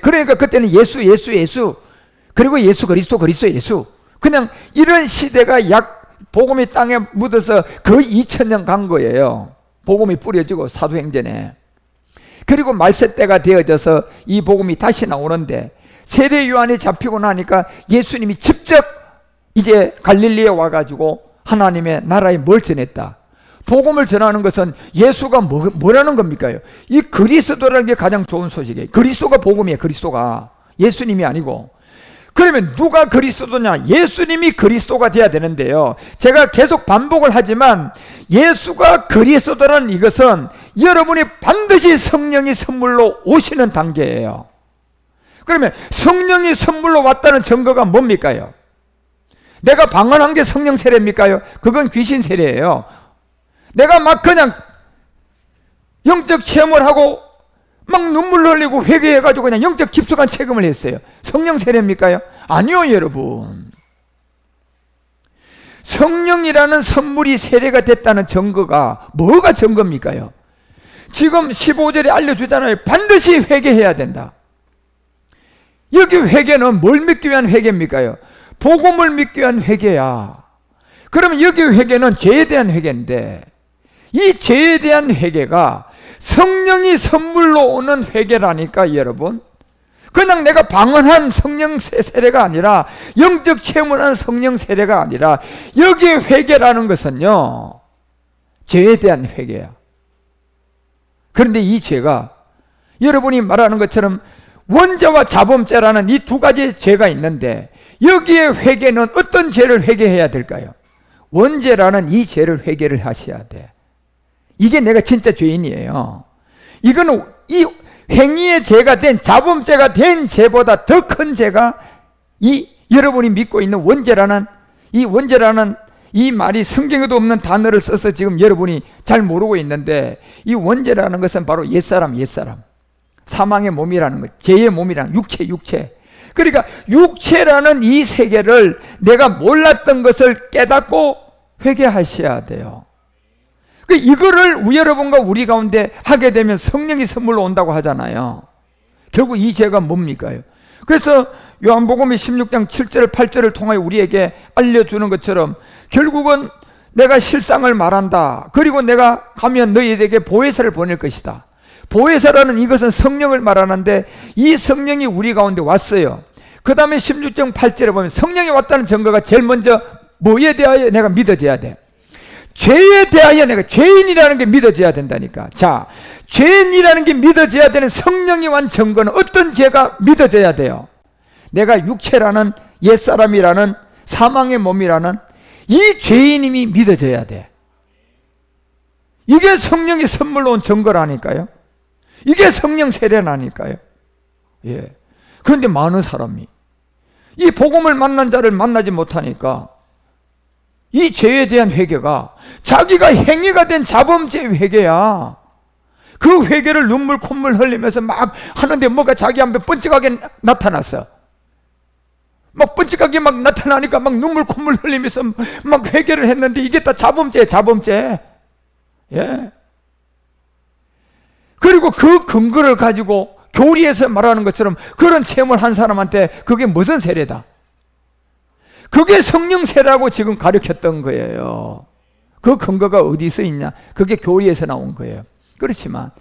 그러니까 그때는 예수, 예수, 예수, 그리고 예수 그리스도, 그리스도 예수. 그냥 이런 시대가 약 복음이 땅에 묻어서 거의 2000년 간 거예요. 복음이 뿌려지고 사도행전에. 그리고 말세 때가 되어져서 이 복음이 다시 나오는데, 세례 요한이 잡히고 나니까 예수님이 직접 이제 갈릴리에 와가지고 하나님의 나라에 뭘 전했다. 복음을 전하는 것은 예수가 뭐라는 겁니까? 이 그리스도라는 게 가장 좋은 소식이에요. 그리스도가 복음이에요. 그리스도가 예수님이 아니고. 그러면 누가 그리스도냐? 예수님이 그리스도가 돼야 되는데요, 제가 계속 반복을 하지만 예수가 그리스도라는 이것은 여러분이 반드시 성령이 선물로 오시는 단계예요. 그러면 성령이 선물로 왔다는 증거가 뭡니까요? 내가 방언한 게 성령 세례입니까요? 그건 귀신 세례예요. 내가 막 그냥 영적 체험을 하고 막 눈물 흘리고 회개해가지고 그냥 영적 깊숙한 체험을 했어요. 성령 세례입니까요? 아니요, 여러분. 성령이라는 선물이 세례가 됐다는 증거가 뭐가 증거입니까요? 지금 15절에 알려주잖아요. 반드시 회개해야 된다. 여기 회개는 뭘 믿기 위한 회개입니까요? 복음을 믿기 위한 회개야. 그러면 여기 회개는 죄에 대한 회개인데, 이 죄에 대한 회개가 성령이 선물로 오는 회개라니까, 여러분. 그냥 내가 방언한 성령 세례가 아니라, 영적 체험을 한 성령 세례가 아니라, 여기에 회개라는 것은요, 죄에 대한 회개야. 그런데 이 죄가 여러분이 말하는 것처럼 원죄와 자범죄라는 이 두 가지 죄가 있는데, 여기에 회개는 어떤 죄를 회개해야 될까요? 원죄라는 이 죄를 회개를 하셔야 돼. 이게 내가 진짜 죄인이에요. 이거는 이 행위의 죄가 된, 자범죄가 된 죄보다 더 큰 죄가 이 여러분이 믿고 있는 원죄라는 이 말이 성경에도 없는 단어를 써서 지금 여러분이 잘 모르고 있는데, 이 원죄라는 것은 바로 옛사람. 사망의 몸이라는 것, 죄의 몸이라는 육체. 그러니까 육체라는 이 세계를 내가 몰랐던 것을 깨닫고 회개하셔야 돼요. 이거를 여러분과 우리 가운데 하게 되면 성령이 선물로 온다고 하잖아요. 결국 이 죄가 뭡니까? 그래서 요한복음 16장 7절 8절을 통하여 우리에게 알려주는 것처럼 결국은 내가 실상을 말한다. 그리고 내가 가면 너희에게 보혜사를 보낼 것이다. 보혜사라는 이것은 성령을 말하는데, 이 성령이 우리 가운데 왔어요. 그 다음에 16장 8절에 보면 성령이 왔다는 증거가 제일 먼저 뭐에 대하여 내가 믿어져야 돼? 죄에 대하여 내가 죄인이라는 게 믿어져야 된다니까. 자, 죄인이라는 게 믿어져야 되는 성령이 완 증거는 어떤 죄가 믿어져야 돼요? 내가 육체라는 옛사람이라는 사망의 몸이라는 이 죄인임이 믿어져야 돼. 이게 성령이 선물로 온 증거라니까요. 이게 성령 세례라니까요. 예. 그런데 많은 사람이 이 복음을 만난 자를 만나지 못하니까 이 죄에 대한 회개가 자기가 행위가 된 자범죄 회개야. 그 회개를 눈물 콧물 흘리면서 막 하는데 뭐가 자기 앞에 번쩍하게 나타났어. 막 번쩍하게 막 나타나니까 막 눈물 콧물 흘리면서 막 회개를 했는데 이게 다 자범죄. 예. 그리고 그 근거를 가지고 교리에서 말하는 것처럼 그런 체험을 한 사람한테 그게 무슨 세례다? 그게 성령 세례라고 지금 가르쳤던 거예요. 그 근거가 어디서 있냐? 그게 교리에서 나온 거예요. 그렇지만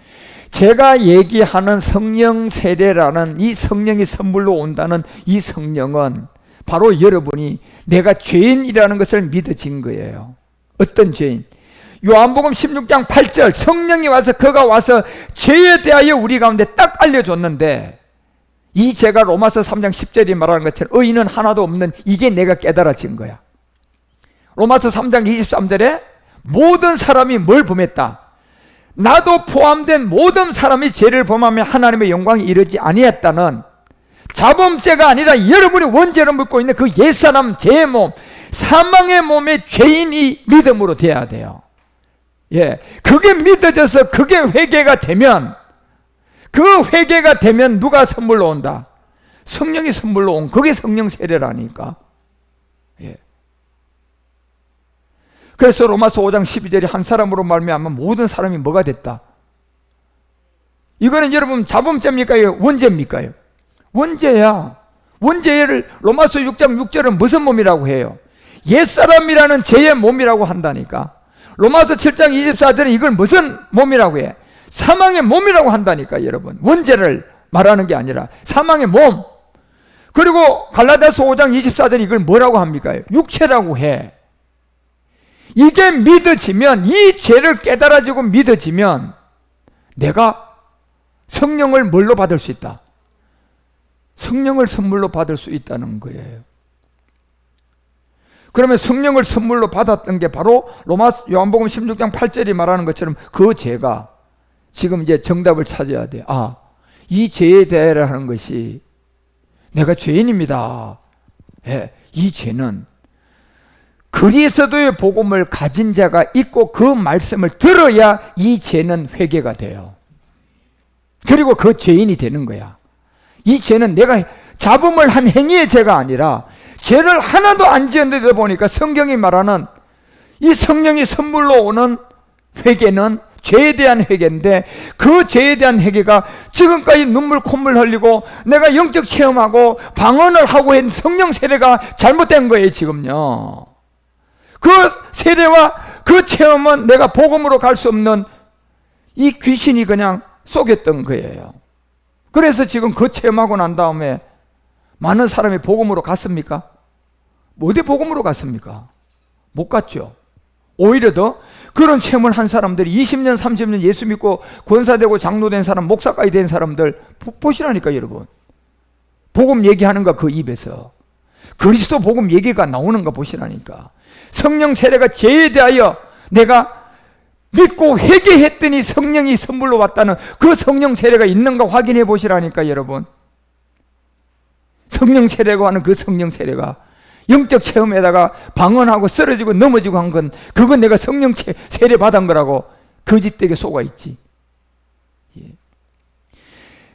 제가 얘기하는 성령 세례라는 이 성령이 선물로 온다는 이 성령은 바로 여러분이 내가 죄인이라는 것을 믿어진 거예요. 어떤 죄인? 요한복음 16장 8절 성령이 와서 그가 와서 죄에 대하여 우리 가운데 딱 알려줬는데, 이 죄가 로마서 3장 10절이 말하는 것처럼 의인은 하나도 없는 이게 내가 깨달아진 거야. 로마서 3장 23절에 모든 사람이 뭘 범했다? 나도 포함된 모든 사람이 죄를 범하며 하나님의 영광에 이르지 아니했다는 자범죄가 아니라 여러분이 원죄로 묻고 있는 그 옛사람 죄의 몸, 사망의 몸의 죄인이 믿음으로 돼야 돼요. 예, 그게 믿어져서 그게 회개가 되면, 그 회개가 되면 누가 선물로 온다? 성령이 선물로 온, 그게 성령 세례라니까. 예. 그래서 로마서 5장 12절에 한 사람으로 말미암아 모든 사람이 뭐가 됐다? 이거는 여러분 자범죄입니까? 원죄입니까? 원죄야. 원죄를 로마서 6장 6절은 무슨 몸이라고 해요? 옛사람이라는 죄의 몸이라고 한다니까. 로마서 7장 24절은 이걸 무슨 몸이라고 해? 사망의 몸이라고 한다니까, 여러분. 원죄를 말하는 게 아니라 사망의 몸. 그리고 갈라디아서 5장 24절 이걸 뭐라고 합니까? 육체라고 해. 이게 믿어지면, 이 죄를 깨달아지고 믿어지면 내가 성령을 뭘로 받을 수 있다? 성령을 선물로 받을 수 있다는 거예요. 그러면 성령을 선물로 받았던 게 바로 요한복음 16장 8절이 말하는 것처럼 그 죄가 지금 이제 정답을 찾아야 돼. 아, 이 죄에 대하여 하는 것이 내가 죄인입니다. 예, 이 죄는 그리스도의 복음을 가진 자가 있고 그 말씀을 들어야 이 죄는 회개가 돼요. 그리고 그 죄인이 되는 거야. 이 죄는 내가 잡음을 한 행위의 죄가 아니라 죄를 하나도 안 지었는데 보니까 성경이 말하는 이 성령이 선물로 오는 회개는 죄에 대한 회개인데, 그 죄에 대한 회개가 지금까지 눈물 콧물 흘리고 내가 영적 체험하고 방언을 하고 있는 성령 세례가 잘못된 거예요. 지금요, 그 세례와 그 체험은 내가 복음으로 갈 수 없는 이 귀신이 그냥 속였던 거예요. 그래서 지금 그 체험하고 난 다음에 많은 사람이 복음으로 갔습니까? 어디 복음으로 갔습니까? 못 갔죠. 오히려 더 그런 체험을 한 사람들이 20년 30년 예수 믿고 권사되고 장로된 사람, 목사까지 된 사람들 보시라니까. 여러분, 복음 얘기하는 거, 그 입에서 그리스도 복음 얘기가 나오는 거 보시라니까. 성령 세례가 죄에 대하여 내가 믿고 회개했더니 성령이 선물로 왔다는 그 성령 세례가 있는가 확인해 보시라니까. 여러분, 성령 세례고 하는 그 성령 세례가 영적 체험에다가 방언하고 쓰러지고 넘어지고 한 건, 그건 내가 성령 세례 받은 거라고 거짓되게 속아 있지. 예.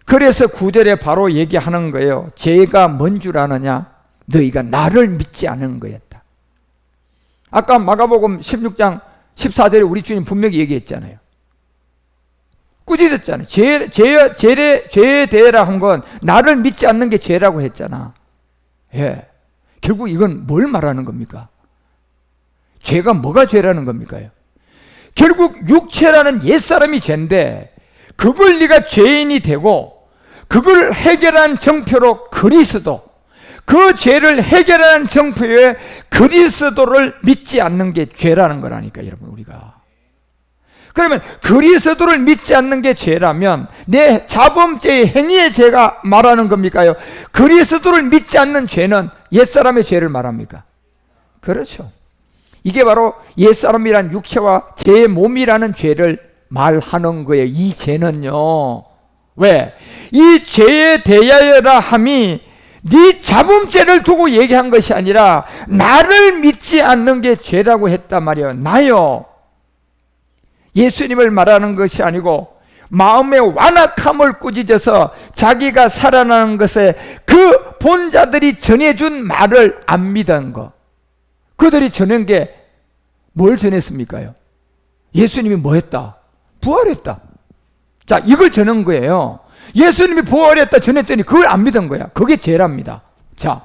그래서 9절에 바로 얘기하는 거예요. 죄가 뭔 줄 아느냐? 너희가 나를 믿지 않은 거였다. 아까 마가복음 16장 14절에 우리 주님 분명히 얘기했잖아요. 꾸짖었잖아요. 죄에 대해라 한 건 나를 믿지 않는 게 죄라고 했잖아. 예. 결국 이건 뭘 말하는 겁니까? 죄가 뭐가 죄라는 겁니까? 결국 육체라는 옛사람이 죄인데, 그걸 네가 죄인이 되고 그걸 해결한 정표로 그리스도, 그 죄를 해결한 정표에 그리스도를 믿지 않는 게 죄라는 거라니까, 여러분. 우리가 그러면 그리스도를 믿지 않는 게 죄라면 내 자범죄의 행위의 죄가 말하는 겁니까요? 그리스도를 믿지 않는 죄는 옛사람의 죄를 말합니까? 그렇죠. 이게 바로 옛사람이란 육체와 제 몸이라는 죄를 말하는 거예요. 이 죄는요. 왜? 이 죄에 대하여라 함이 네 자범죄를 두고 얘기한 것이 아니라 나를 믿지 않는 게 죄라고 했단 말이에요. 나요. 예수님을 말하는 것이 아니고 마음의 완악함을 꾸짖어서 자기가 살아나는 것에 그 본자들이 전해준 말을 안 믿은 거. 그들이 전한 게 뭘 전했습니까요? 예수님이 뭐 했다? 부활했다. 자, 이걸 전한 거예요. 예수님이 부활했다 전했더니 그걸 안 믿은 거야. 그게 죄랍니다. 자,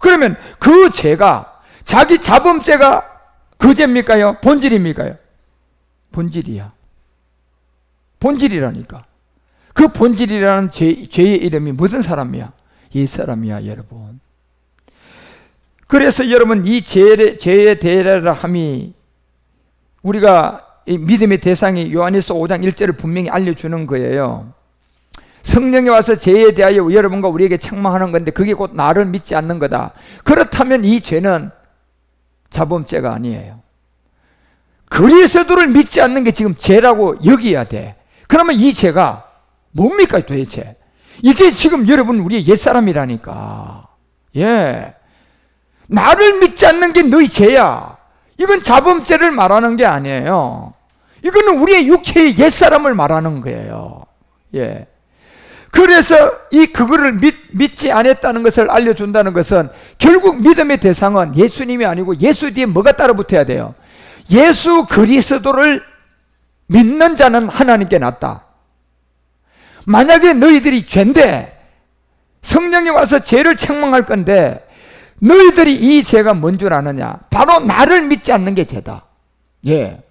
그러면 그 죄가 자기 자범죄가 그 죄입니까요? 본질입니까요? 본질이야. 본질이라니까. 그 본질이라는 죄의 이름이 무슨 사람이야? 옛사람이야, 여러분. 그래서 여러분, 이 죄에 대하라 함이, 우리가 이 믿음의 대상이 요한일서 5장 1절을 분명히 알려주는 거예요. 성령이 와서 죄에 대하여 여러분과 우리에게 책망하는 건데 그게 곧 나를 믿지 않는 거다. 그렇다면 이 죄는 자범죄가 아니에요. 그리스도를 믿지 않는 게 지금 죄라고 여겨야 돼. 그러면 이 죄가 뭡니까 도대체? 이게 지금 여러분 우리의 옛사람이라니까. 예, 나를 믿지 않는 게 너희 죄야. 이건 자범죄를 말하는 게 아니에요. 이거는 우리의 육체의 옛사람을 말하는 거예요. 예. 그래서 그거를 믿지 않았다는 것을 알려준다는 것은 결국 믿음의 대상은 예수님이 아니고 예수 뒤에 뭐가 따라 붙어야 돼요? 예수 그리스도를 믿는 자는 하나님께 낫다. 만약에 너희들이 죄인데 성령이 와서 죄를 책망할 건데 너희들이 이 죄가 뭔 줄 아느냐? 바로 나를 믿지 않는 게 죄다. 예.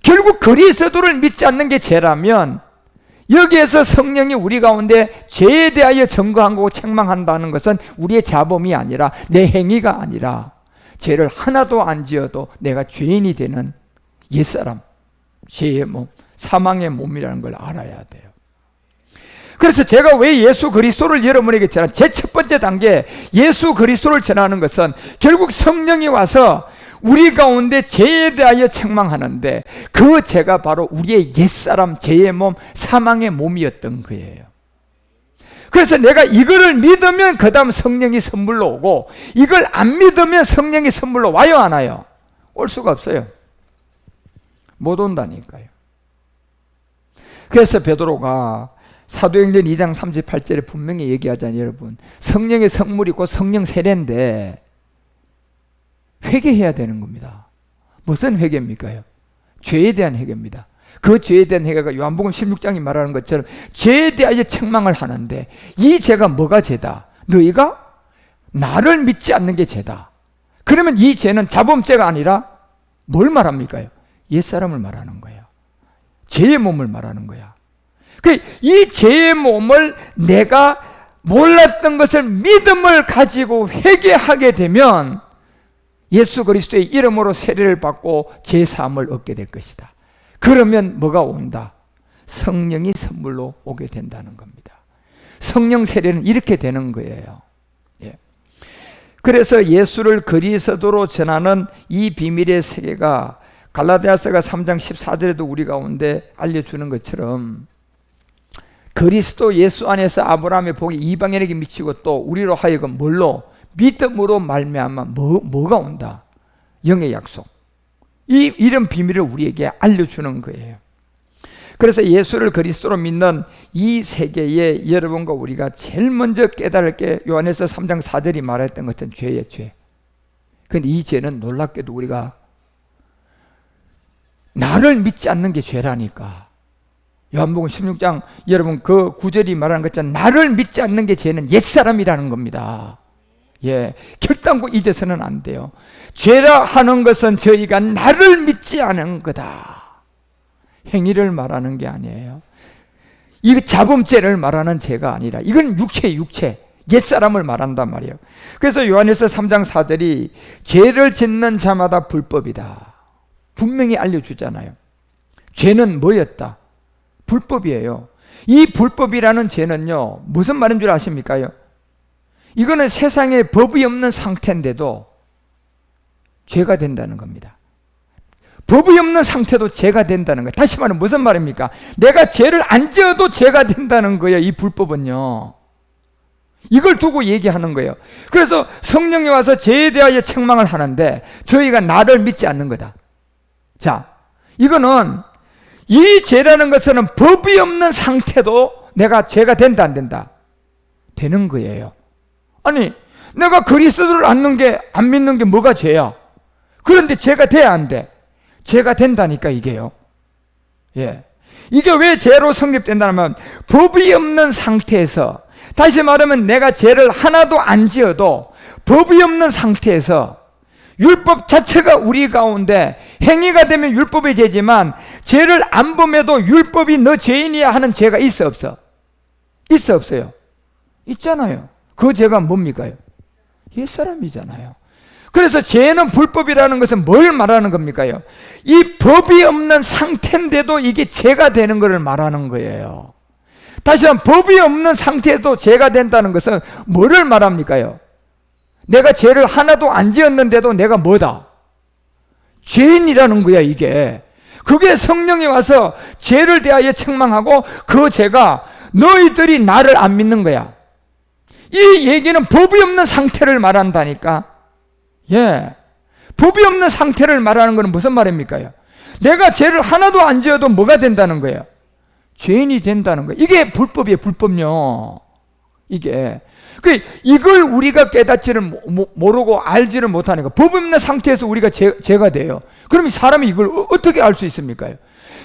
결국 그리스도를 믿지 않는 게 죄라면 여기에서 성령이 우리 가운데 죄에 대하여 증거한 거고 책망한다는 것은 우리의 자범이 아니라 내 행위가 아니라 죄를 하나도 안 지어도 내가 죄인이 되는 옛사람, 죄의 몸, 사망의 몸이라는 걸 알아야 돼요. 그래서 제가 왜 예수 그리스도를 여러분에게 전하는 제 첫 번째 단계 예수 그리스도를 전하는 것은 결국 성령이 와서 우리 가운데 죄에 대하여 책망하는데 그 죄가 바로 우리의 옛사람, 죄의 몸, 사망의 몸이었던 거예요. 그래서 내가 이거를 믿으면 그 다음 성령이 선물로 오고 이걸 안 믿으면 성령이 선물로 와요 안 와요? 올 수가 없어요. 못 온다니까요. 그래서 베드로가 사도행전 2장 38절에 분명히 얘기하잖아요. 여러분, 성령의 성물이 곧 성령 세례인데 회개해야 되는 겁니다. 무슨 회개입니까요? 죄에 대한 회개입니다. 그 죄에 대한 회개가 요한복음 16장이 말하는 것처럼 죄에 대하여 책망을 하는데 이 죄가 뭐가 죄다? 너희가 나를 믿지 않는 게 죄다. 그러면 이 죄는 자범죄가 아니라 뭘 말합니까? 옛사람을 말하는 거예요. 죄의 몸을 말하는 거야. 이 죄의 몸을 내가 몰랐던 것을 믿음을 가지고 회개하게 되면 예수 그리스도의 이름으로 세례를 받고 제사함을 얻게 될 것이다. 그러면 뭐가 온다? 성령이 선물로 오게 된다는 겁니다. 성령 세례는 이렇게 되는 거예요. 예. 그래서 예수를 그리스도로 전하는 이 비밀의 세계가 갈라디아서가 3장 14절에도 우리 가운데 알려주는 것처럼 그리스도 예수 안에서 아브라함의 복이 이방인에게 미치고 또 우리로 하여금 뭘로? 믿음으로 말미암아 뭐가 온다? 영의 약속. 이런 비밀을 우리에게 알려주는 거예요. 그래서 예수를 그리스도로 믿는 이 세계에 여러분과 우리가 제일 먼저 깨달을 게 요한에서 3장 4절이 말했던 것은 죄예요, 죄. 그런데 이 죄는 놀랍게도 우리가 나를 믿지 않는 게 죄라니까. 요한복음 16장 여러분 그 9절이 말하는 것처럼 나를 믿지 않는 게 죄는 옛사람이라는 겁니다. 예, 결단코 잊어서는 안 돼요. 죄라 하는 것은 저희가 나를 믿지 않은 거다. 행위를 말하는 게 아니에요. 이거 자범죄를 말하는 죄가 아니라 이건 육체 옛사람을 말한단 말이에요. 그래서 요한에서 3장 4절이 죄를 짓는 자마다 불법이다. 분명히 알려주잖아요. 죄는 뭐였다? 불법이에요. 이 불법이라는 죄는요, 무슨 말인 줄 아십니까? 이거는 세상에 법이 없는 상태인데도 죄가 된다는 겁니다. 법이 없는 상태도 죄가 된다는 거예요. 다시 말하면 무슨 말입니까? 내가 죄를 안 지어도 죄가 된다는 거예요. 이 불법은요. 이걸 두고 얘기하는 거예요. 그래서 성령이 와서 죄에 대하여 책망을 하는데 저희가 나를 믿지 않는 거다. 자, 이거는 이 죄라는 것은 법이 없는 상태도 내가 죄가 된다 안 된다? 되는 거예요. 아니, 내가 그리스도를 안 믿는 게 뭐가 죄야? 그런데 죄가 돼야 안 돼? 죄가 된다니까 이게요. 예. 이게 왜 죄로 성립된다면 법이 없는 상태에서, 다시 말하면 내가 죄를 하나도 안 지어도 법이 없는 상태에서 율법 자체가 우리 가운데 행위가 되면 율법의 죄지만 죄를 안 범해도 율법이 너 죄인이야 하는 죄가 있어 없어? 있어 없어요? 있잖아요. 그 죄가 뭡니까? 옛사람이잖아요. 그래서 죄는 불법이라는 것은 뭘 말하는 겁니까? 이 법이 없는 상태인데도 이게 죄가 되는 것을 말하는 거예요. 다시 한번 법이 없는 상태에도 죄가 된다는 것은 뭐를 말합니까? 내가 죄를 하나도 안 지었는데도 내가 뭐다? 죄인이라는 거야 이게. 그게 성령이 와서 죄를 대하여 책망하고 그 죄가 너희들이 나를 안 믿는 거야. 이 얘기는 법이 없는 상태를 말한다니까. 예, 법이 없는 상태를 말하는 것은 무슨 말입니까? 내가 죄를 하나도 안 지어도 뭐가 된다는 거예요? 죄인이 된다는 거예요. 이게 불법이에요. 불법요. 이게 이걸 우리가 깨닫지를 모르고 알지를 못하니까 법 없는 상태에서 우리가 죄가 돼요. 그럼 사람이 이걸 어떻게 알 수 있습니까?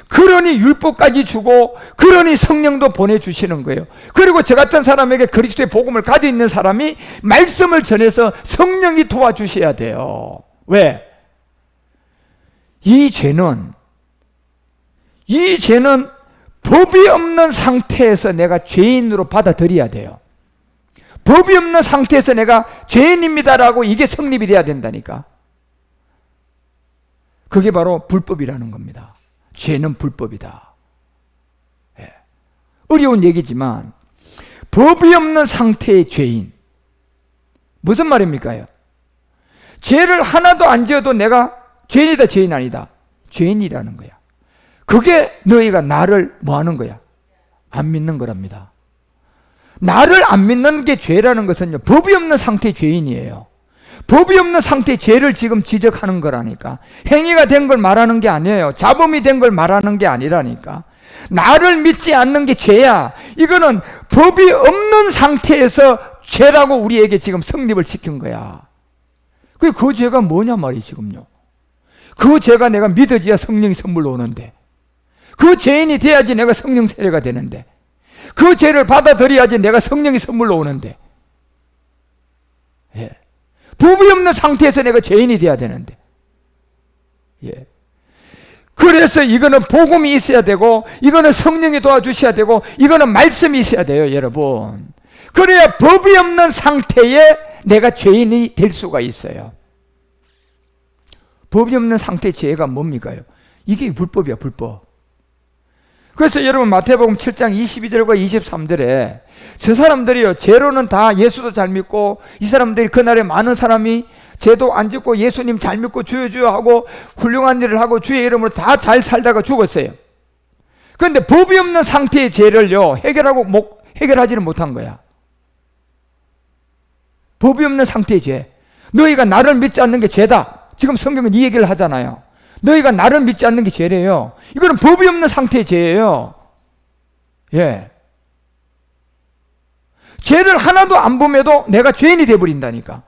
그러니 율법까지 주고 그러니 성령도 보내주시는 거예요. 그리고 저 같은 사람에게 그리스도의 복음을 가지고 있는 사람이 말씀을 전해서 성령이 도와주셔야 돼요. 왜? 이 죄는 법이 없는 상태에서 내가 죄인으로 받아들여야 돼요. 법이 없는 상태에서 내가 죄인입니다라고 이게 성립이 돼야 된다니까. 그게 바로 불법이라는 겁니다. 죄는 불법이다. 예. 어려운 얘기지만 법이 없는 상태의 죄인, 무슨 말입니까? 죄를 하나도 안 지어도 내가 죄인이다, 죄인 아니다. 죄인이라는 거야. 그게 너희가 나를 뭐 하는 거야? 안 믿는 거랍니다. 나를 안 믿는 게 죄라는 것은요, 법이 없는 상태의 죄인이에요. 법이 없는 상태의 죄를 지금 지적하는 거라니까. 행위가 된 걸 말하는 게 아니에요. 자범이 된 걸 말하는 게 아니라니까. 나를 믿지 않는 게 죄야. 이거는 법이 없는 상태에서 죄라고 우리에게 지금 성립을 시킨 거야. 그 죄가 뭐냐 말이에요, 지금요. 그 죄가 내가 믿어져야 성령이 선물로 오는데, 그 죄인이 돼야지 내가 성령 세례가 되는데, 그 죄를 받아들여야지 내가 성령이 선물로 오는데, 예. 법이 없는 상태에서 내가 죄인이 돼야 되는데, 예. 그래서 이거는 복음이 있어야 되고, 이거는 성령이 도와주셔야 되고, 이거는 말씀이 있어야 돼요, 여러분. 그래야 법이 없는 상태에 내가 죄인이 될 수가 있어요. 법이 없는 상태의 죄가 뭡니까? 이게 불법이야, 불법. 그래서 여러분 마태복음 7장 22절과 23절에 저 사람들이요, 죄로는 다 예수도 잘 믿고, 이 사람들이 그날에 많은 사람이 죄도 안 짓고 예수님 잘 믿고 주여 주여 하고 훌륭한 일을 하고 주의 이름으로 다 잘 살다가 죽었어요. 그런데 법이 없는 상태의 죄를요 해결하지는 못한 거야. 법이 없는 상태의 죄, 너희가 나를 믿지 않는 게 죄다. 지금 성경은 이 얘기를 하잖아요. 너희가 나를 믿지 않는 게 죄래요. 이거는 법이 없는 상태의 죄예요. 예. 죄를 하나도 안 범해도 내가 죄인이 되어버린다니까.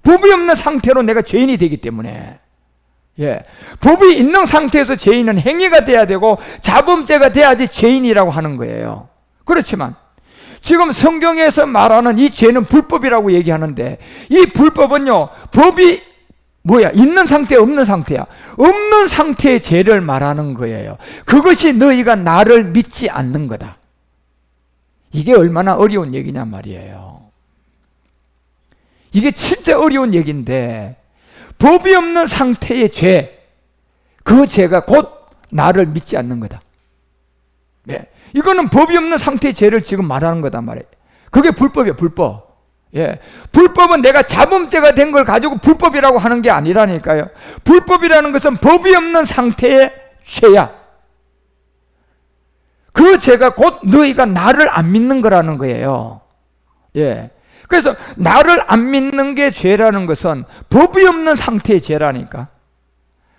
법이 없는 상태로 내가 죄인이 되기 때문에. 예. 법이 있는 상태에서 죄인은 행위가 돼야 되고 자범죄가 돼야지 죄인이라고 하는 거예요. 그렇지만 지금 성경에서 말하는 이 죄는 불법이라고 얘기하는데, 이 불법은요, 법이 뭐야? 있는 상태, 없는 상태야. 없는 상태의 죄를 말하는 거예요. 그것이 너희가 나를 믿지 않는 거다. 이게 얼마나 어려운 얘기냐 말이에요. 이게 진짜 어려운 얘기인데, 법이 없는 상태의 죄, 그 죄가 곧 나를 믿지 않는 거다. 네. 이거는 법이 없는 상태의 죄를 지금 말하는 거단 말이에요. 그게 불법이야, 불법. 예. 불법은 내가 자범죄가 된 걸 가지고 불법이라고 하는 게 아니라니까요. 불법이라는 것은 법이 없는 상태의 죄야. 그 죄가 곧 너희가 나를 안 믿는 거라는 거예요. 예. 그래서 나를 안 믿는 게 죄라는 것은 법이 없는 상태의 죄라니까.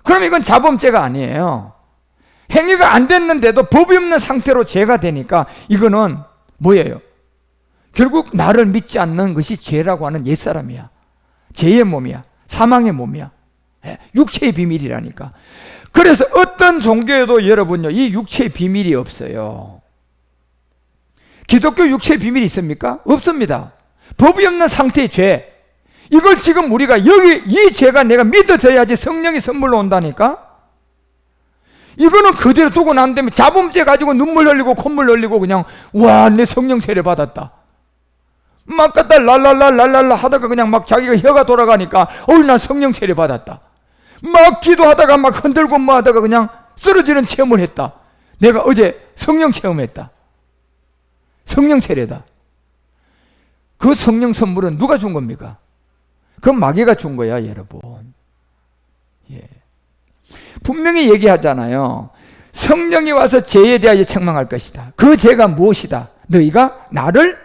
그럼 이건 자범죄가 아니에요. 행위가 안 됐는데도 법이 없는 상태로 죄가 되니까 이거는 뭐예요? 결국 나를 믿지 않는 것이 죄라고 하는 옛사람이야. 죄의 몸이야. 사망의 몸이야. 육체의 비밀이라니까. 그래서 어떤 종교에도 여러분요, 이 육체의 비밀이 없어요. 기독교 육체의 비밀이 있습니까? 없습니다. 법이 없는 상태의 죄, 이걸 지금 우리가 이 죄가 내가 믿어져야지 성령이 선물로 온다니까. 이거는 그대로 두고 난 다음에 자범죄 가지고 눈물 흘리고 콧물 흘리고 그냥 와, 내 성령 세례 받았다 막 갖다 랄랄라 하다가 그냥 막 자기가 혀가 돌아가니까 난 성령 세례 받았다. 막 기도하다가 막 흔들고 뭐 하다가 그냥 쓰러지는 체험을 했다. 내가 어제 성령 체험했다. 성령 세례다. 그 성령 선물은 누가 준 겁니까? 그건 마귀가 준 거야, 여러분. 예. 분명히 얘기하잖아요. 성령이 와서 죄에 대하여 책망할 것이다. 그 죄가 무엇이다? 너희가 나를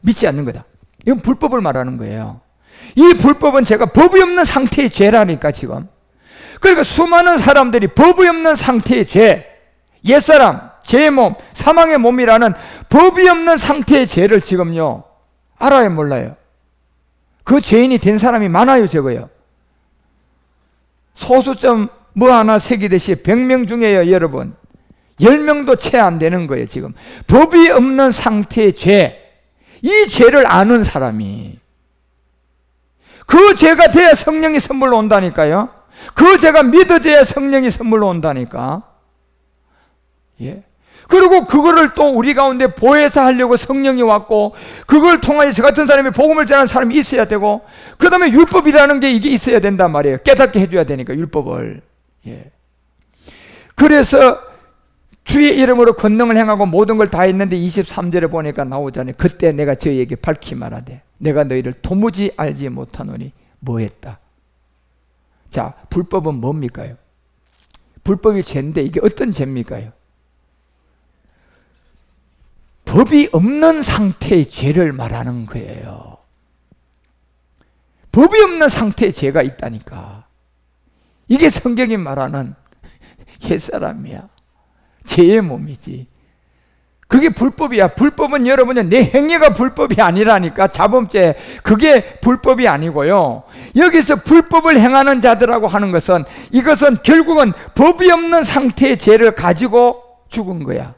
믿지 않는 거다. 이건 불법을 말하는 거예요. 이 불법은 제가 법이 없는 상태의 죄라니까 지금. 그러니까 수많은 사람들이 법이 없는 상태의 죄, 옛사람, 죄의 몸, 사망의 몸이라는 법이 없는 상태의 죄를 지금요 알아요, 몰라요? 그 죄인이 된 사람이 많아요, 적어요? 소수점 뭐 하나 새기듯이 100명 중에요, 여러분, 10명도 채 안 되는 거예요. 지금 법이 없는 상태의 죄, 이 죄를 아는 사람이 그 죄가 돼야 성령이 선물로 온다니까요. 그 죄가 믿어져야 성령이 선물로 온다니까. 예. 그리고 그거를 또 우리 가운데 보혜사 하려고 성령이 왔고, 그걸 통하여 저 같은 사람이 복음을 전하는 사람이 있어야 되고, 그 다음에 율법이라는 게 이게 있어야 된단 말이에요. 깨닫게 해줘야 되니까, 율법을. 예. 그래서 주의 이름으로 권능을 행하고 모든 걸 다 했는데 23절에 보니까 나오잖아요. 그때 내가 저희에게 밝히 말하되 내가 너희를 도무지 알지 못하노니 뭐했다. 자, 불법은 뭡니까요? 불법이 죄인데 이게 어떤 죄입니까요? 법이 없는 상태의 죄를 말하는 거예요. 법이 없는 상태의 죄가 있다니까. 이게 성경이 말하는 옛사람이야. 죄의 몸이지. 그게 불법이야. 불법은 여러분이 내 행위가 불법이 아니라니까. 자범죄, 그게 불법이 아니고요. 여기서 불법을 행하는 자들하고 하는 것은, 이것은 결국은 법이 없는 상태의 죄를 가지고 죽은 거야.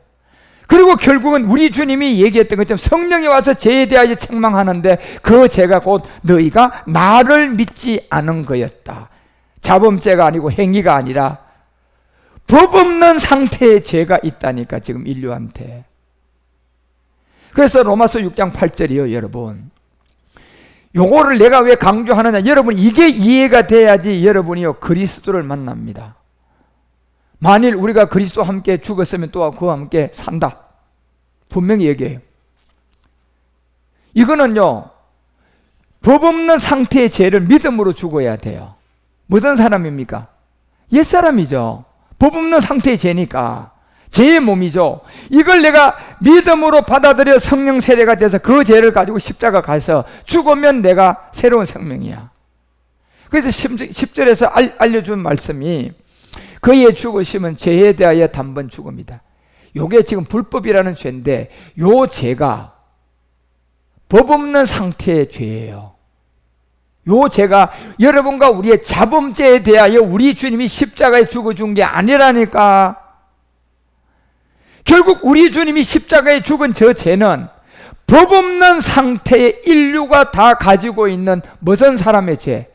그리고 결국은 우리 주님이 얘기했던 것처럼 성령이 와서 죄에 대하여 책망하는데 그 죄가 곧 너희가 나를 믿지 않은 거였다. 자범죄가 아니고 행위가 아니라 법 없는 상태의 죄가 있다니까, 지금 인류한테. 그래서 로마서 6장 8절이요, 여러분. 요거를 내가 왜 강조하느냐, 여러분 이게 이해가 돼야지 여러분이요 그리스도를 만납니다. 만일 우리가 그리스도와 함께 죽었으면 또 그와 함께 산다, 분명히 얘기해요. 이거는요 법 없는 상태의 죄를 믿음으로 죽어야 돼요. 무슨 사람입니까? 옛사람이죠. 법 없는 상태의 죄니까 죄의 몸이죠. 이걸 내가 믿음으로 받아들여 성령 세례가 돼서 그 죄를 가지고 십자가 가서 죽으면 내가 새로운 생명이야. 그래서 10절에서 알려준 말씀이 그의 죽으심은 죄에 대하여 단번 죽음이다. 요게 지금 불법이라는 죄인데 요 죄가 법 없는 상태의 죄예요. 요 죄가 여러분과 우리의 자범죄에 대하여 우리 주님이 십자가에 죽어준 게 아니라니까. 결국 우리 주님이 십자가에 죽은 저 죄는 법 없는 상태의 인류가 다 가지고 있는 무슨 사람의 죄?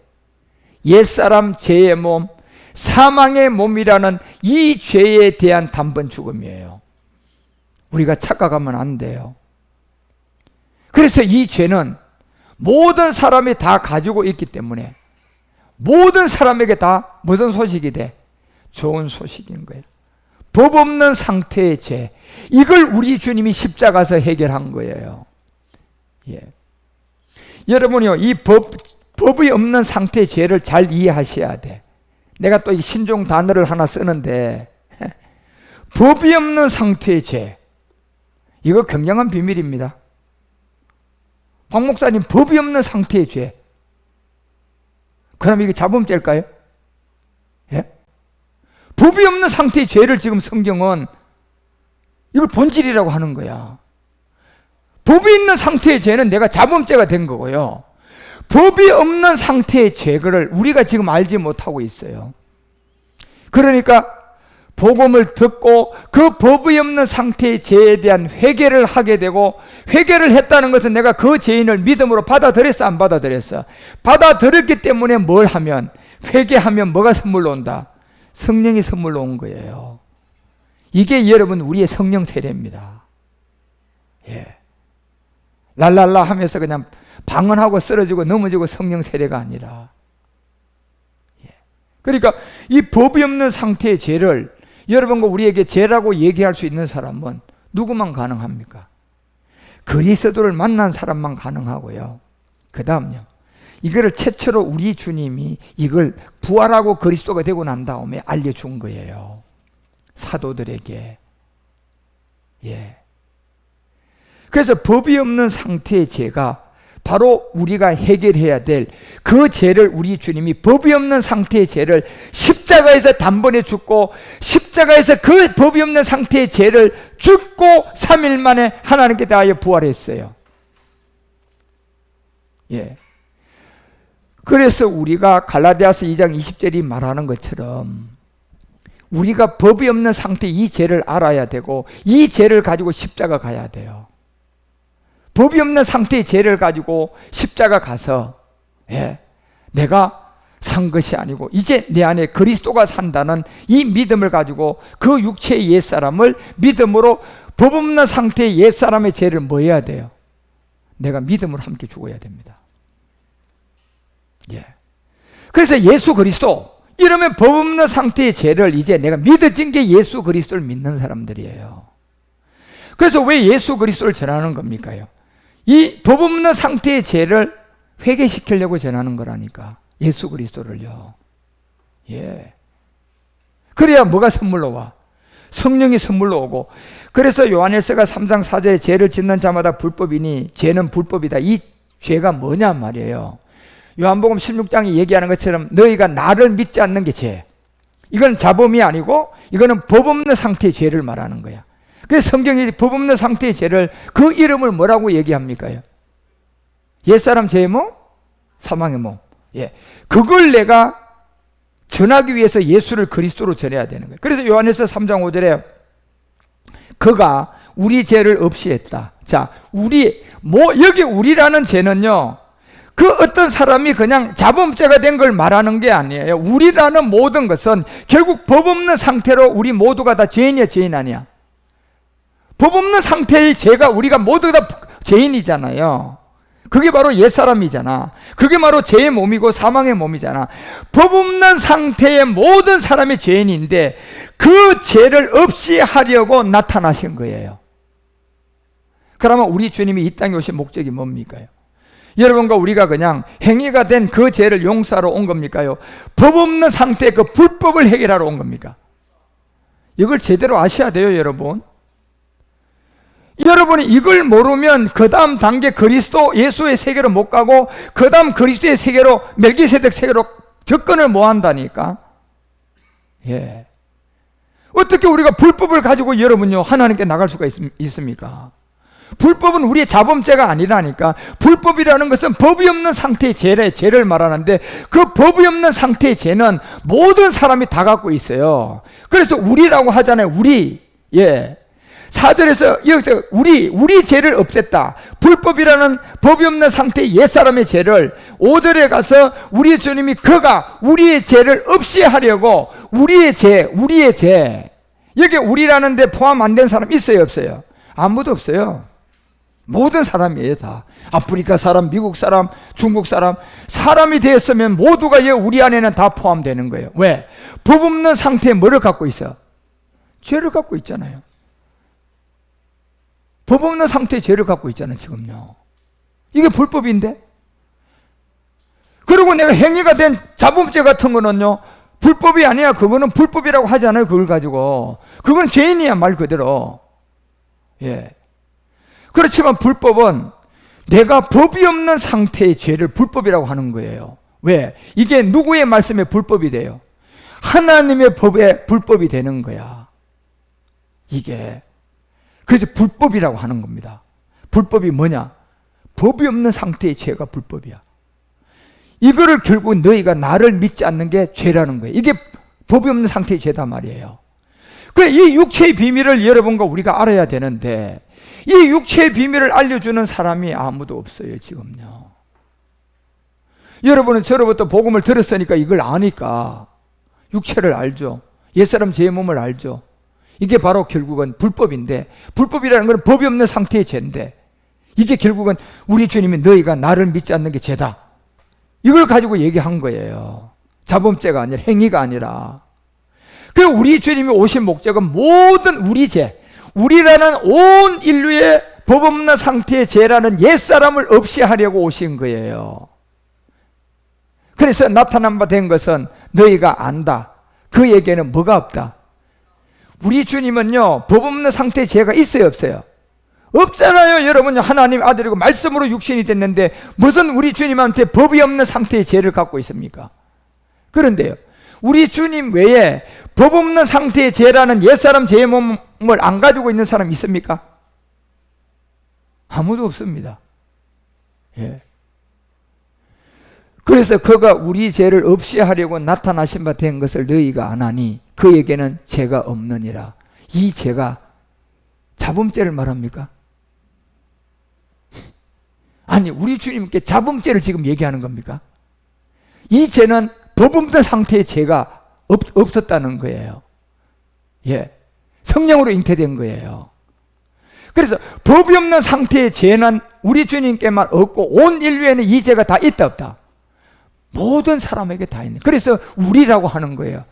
옛사람 죄의 몸, 사망의 몸이라는 이 죄에 대한 단번 죽음이에요. 우리가 착각하면 안 돼요. 그래서 이 죄는 모든 사람이 다 가지고 있기 때문에 모든 사람에게 다 무슨 소식이 돼? 좋은 소식인 거예요. 법 없는 상태의 죄, 이걸 우리 주님이 십자가에서 해결한 거예요. 예. 여러분이요 이 법이 없는 상태의 죄를 잘 이해하셔야 돼. 내가 또 이 신종 단어를 하나 쓰는데 법이 없는 상태의 죄, 이거 굉장한 비밀입니다. 박 목사님, 법이 없는 상태의 죄, 그럼 이게 자범죄일까요? 예? 법이 없는 상태의 죄를 지금 성경은 이걸 본질이라고 하는 거야. 법이 있는 상태의 죄는 내가 자범죄가 된 거고요. 법이 없는 상태의 죄를 우리가 지금 알지 못하고 있어요. 그러니까 복음을 듣고 그 법이 없는 상태의 죄에 대한 회개를 하게 되고, 회개를 했다는 것은 내가 그 죄인을 믿음으로 받아들였어, 안 받아들였어? 받아들였기 때문에 뭘 하면, 회개하면 뭐가 선물로 온다? 성령이 선물로 온 거예요. 이게 여러분 우리의 성령 세례입니다. 예. 랄랄라 하면서 그냥 방언하고 쓰러지고 넘어지고 성령 세례가 아니라. 예. 그러니까 이 법이 없는 상태의 죄를 여러분과 우리에게 죄라고 얘기할 수 있는 사람은 누구만 가능합니까? 그리스도를 만난 사람만 가능하고요. 그 다음요, 이거를 최초로 우리 주님이 이걸 부활하고 그리스도가 되고 난 다음에 알려준 거예요. 사도들에게. 예. 그래서 법이 없는 상태의 죄가 바로 우리가 해결해야 될 그 죄를 우리 주님이, 법이 없는 상태의 죄를 십자가에서 단번에 죽고, 십자가에서 그 법이 없는 상태의 죄를 죽고 3일 만에 하나님께 대하여 부활했어요. 예. 그래서 우리가 갈라디아서 2장 20절이 말하는 것처럼 우리가 법이 없는 상태 이 죄를 알아야 되고 이 죄를 가지고 십자가 가야 돼요. 법이 없는 상태의 죄를 가지고 십자가 가서 내가 산 것이 아니고 이제 내 안에 그리스도가 산다는 이 믿음을 가지고 그 육체의 옛사람을 믿음으로 법 없는 상태의 옛사람의 죄를 뭐 해야 돼요? 내가 믿음으로 함께 죽어야 됩니다. 그래서 예수 그리스도 이러면 법 없는 상태의 죄를 이제 내가 믿어진 게 예수 그리스도를 믿는 사람들이에요. 그래서 왜 예수 그리스도를 전하는 겁니까요? 이 법 없는 상태의 죄를 회개시키려고 전하는 거라니까. 예수 그리스도를요. 그래야 뭐가 선물로 와? 성령이 선물로 오고. 그래서 요한일서가 3장 4절에 죄를 짓는 자마다 불법이니 죄는 불법이다. 이 죄가 뭐냐 말이에요. 요한복음 16장이 얘기하는 것처럼 너희가 나를 믿지 않는 게 죄. 이건 자범이 아니고 이거는 법 없는 상태의 죄를 말하는 거야. 그래서 성경이 법 없는 상태의 죄를 그 이름을 뭐라고 얘기합니까요? 옛사람 죄의 몸, 사망의 몸. 그걸 내가 전하기 위해서 예수를 그리스도로 전해야 되는 거예요. 그래서 요한일서 3장 5절에 그가 우리 죄를 없이 했다. 자, 여기 우리라는 죄는요, 그 어떤 사람이 그냥 자범죄가 된 걸 말하는 게 아니에요. 우리라는 모든 것은 결국 법 없는 상태로 우리 모두가 다 죄인이야, 죄인 아니야? 법 없는 상태의 죄가 우리가 모두 다 죄인이잖아요. 그게 바로 옛사람이잖아. 그게 바로 죄의 몸이고 사망의 몸이잖아. 법 없는 상태의 모든 사람이 죄인인데 그 죄를 없이 하려고 나타나신 거예요. 그러면 우리 주님이 이 땅에 오신 목적이 뭡니까? 여러분과 우리가 그냥 행위가 된 그 죄를 용서하러 온 겁니까요? 법 없는 상태의 그 불법을 해결하러 온 겁니까? 이걸 제대로 아셔야 돼요, 여러분. 여러분이 이걸 모르면 그 다음 단계 그리스도 예수의 세계로 못 가고 그 다음 그리스도의 세계로 멜기세덱 세계로 접근을 못 한다니까. 어떻게 우리가 불법을 가지고 여러분요 하나님께 나갈 수가 있습니까? 불법은 우리의 자범죄가 아니라니까. 불법이라는 것은 법이 없는 상태의 죄를 말하는데 그 법이 없는 상태의 죄는 모든 사람이 다 갖고 있어요. 그래서 우리라고 하잖아요. 우리. 4절에서 여기서 우리 죄를 없앴다. 불법이라는 법이 없는 상태의 옛사람의 죄를 5절에 가서 우리 주님이 그가 우리의 죄를 없이 하려고 우리의 죄 여기 우리라는 데 포함 안 된 사람 있어요, 없어요? 아무도 없어요. 모든 사람이에요, 다. 아프리카 사람, 미국 사람, 중국 사람이 되었으면 모두가 우리 안에는 다 포함되는 거예요. 왜? 법 없는 상태에 뭐를 갖고 있어? 죄를 갖고 있잖아요. 법 없는 상태의 죄를 갖고 있잖아요, 지금요. 이게 불법인데? 그리고 내가 행위가 된 자범죄 같은 거는요, 불법이 아니야. 그거는 불법이라고 하잖아요, 그걸 가지고. 그건 죄인이야, 말 그대로. 그렇지만 불법은 내가 법이 없는 상태의 죄를 불법이라고 하는 거예요. 왜? 이게 누구의 말씀에 불법이 돼요? 하나님의 법에 불법이 되는 거야. 이게. 그래서 불법이라고 하는 겁니다. 불법이 뭐냐? 법이 없는 상태의 죄가 불법이야. 이거를 결국 너희가 나를 믿지 않는 게 죄라는 거예요. 이게 법이 없는 상태의 죄다 말이에요. 그래, 이 육체의 비밀을 여러분과 우리가 알아야 되는데 이 육체의 비밀을 알려주는 사람이 아무도 없어요, 지금요. 여러분은 저로부터 복음을 들었으니까 이걸 아니까 육체를 알죠. 옛사람 제 몸을 알죠. 이게 바로 결국은 불법인데, 불법이라는 건 법이 없는 상태의 죄인데 이게 결국은 우리 주님이 너희가 나를 믿지 않는 게 죄다, 이걸 가지고 얘기한 거예요. 자범죄가 아니라, 행위가 아니라. 그래서 우리 주님이 오신 목적은 모든 우리 죄, 우리라는 온 인류의 법 없는 상태의 죄라는 옛사람을 없이 하려고 오신 거예요. 그래서 나타난 바 된 것은 너희가 안다. 그에게는 뭐가 없다? 우리 주님은요, 법 없는 상태의 죄가 있어요, 없어요? 없잖아요. 여러분요, 하나님 아들이고 말씀으로 육신이 됐는데 무슨 우리 주님한테 법이 없는 상태의 죄를 갖고 있습니까? 그런데요, 우리 주님 외에 법 없는 상태의 죄라는 옛사람 죄의 몸을 안 가지고 있는 사람 있습니까? 아무도 없습니다. 그래서 그가 우리 죄를 없이 하려고 나타나신 바 된 것을 너희가 안 하니 그에게는 죄가 없느니라. 이 죄가 자범죄를 말합니까? 아니, 우리 주님께 자범죄를 지금 얘기하는 겁니까? 이 죄는 법 없는 상태의 죄가 없었다는 거예요. 예. 성령으로 잉태된 거예요. 그래서 법이 없는 상태의 죄는 우리 주님께만 없고 온 인류에는 이 죄가 다 있다 없다? 모든 사람에게 다 있는. 그래서 우리라고 하는 거예요.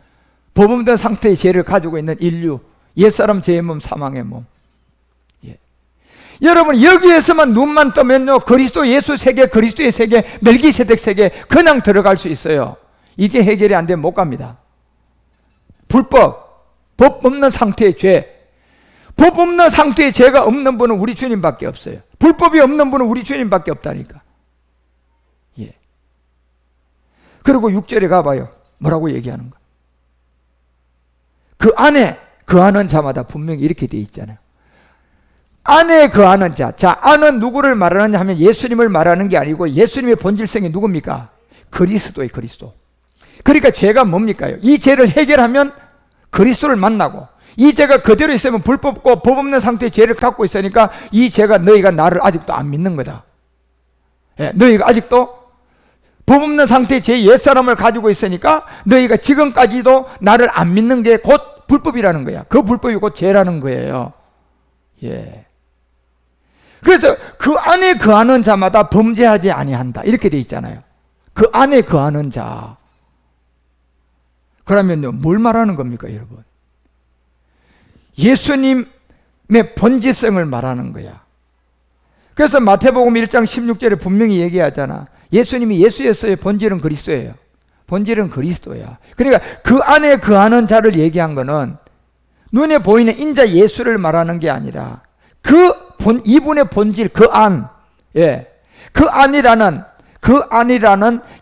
법 없는 상태의 죄를 가지고 있는 인류, 옛사람 죄의 몸, 사망의 몸. 예. 여러분, 여기에서만 눈만 뜨면요, 그리스도 예수 세계, 그리스도의 세계, 멜기세덱 세계 그냥 들어갈 수 있어요. 이게 해결이 안 되면 못 갑니다. 불법, 법 없는 상태의 죄. 법 없는 상태의 죄가 없는 분은 우리 주님밖에 없어요. 불법이 없는 분은 우리 주님밖에 없다니까. 예. 그리고 6절에 가봐요. 뭐라고 얘기하는 거? 그 안에 거하는 자마다 분명히 이렇게 되어 있잖아요. 안에 거하는 자. 자, 안은 누구를 말하느냐 하면 예수님을 말하는 게 아니고 예수님의 본질성이 누굽니까? 그리스도예요, 그리스도. 그러니까 죄가 뭡니까? 이 죄를 해결하면 그리스도를 만나고, 이 죄가 그대로 있으면 불법고 법 없는 상태의 죄를 갖고 있으니까 이 죄가 너희가 나를 아직도 안 믿는 거다. 예, 너희가 아직도 법 없는 상태의 죄 옛사람을 가지고 있으니까 너희가 지금까지도 나를 안 믿는 게 곧 불법이라는 거야. 그 불법이 곧 죄라는 거예요. 예. 그래서 그 안에 거하는 자마다 범죄하지 아니한다. 이렇게 돼 있잖아요. 그 안에 거하는 자. 그러면요, 뭘 말하는 겁니까, 여러분? 예수님의 본질성을 말하는 거야. 그래서 마태복음 1장 16절에 분명히 얘기하잖아. 예수님이 예수였어요. 본질은 그리스도예요. 본질은 그리스도야. 그러니까 그 안에 거하는 자를 얘기한 거는 눈에 보이는 인자 예수를 말하는 게 아니라 이분의 본질, 그 안, 예, 그 안이라는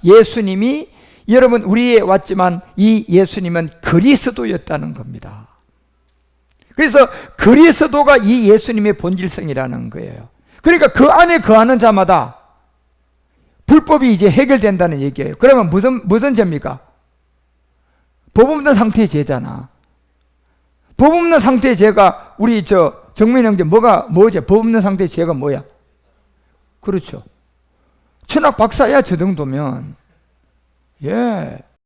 예수님이, 여러분, 우리에 왔지만 이 예수님은 그리스도였다는 겁니다. 그래서 그리스도가 이 예수님의 본질성이라는 거예요. 그러니까 그 안에 거하는 자마다 불법이 이제 해결된다는 얘기예요. 그러면 무슨 죄입니까? 법 없는 상태의 죄잖아. 법 없는 상태의 죄가 우리 정민 형제 뭐죠? 법 없는 상태의 죄가 뭐야? 그렇죠. 천학 박사야, 저 정도면. 예.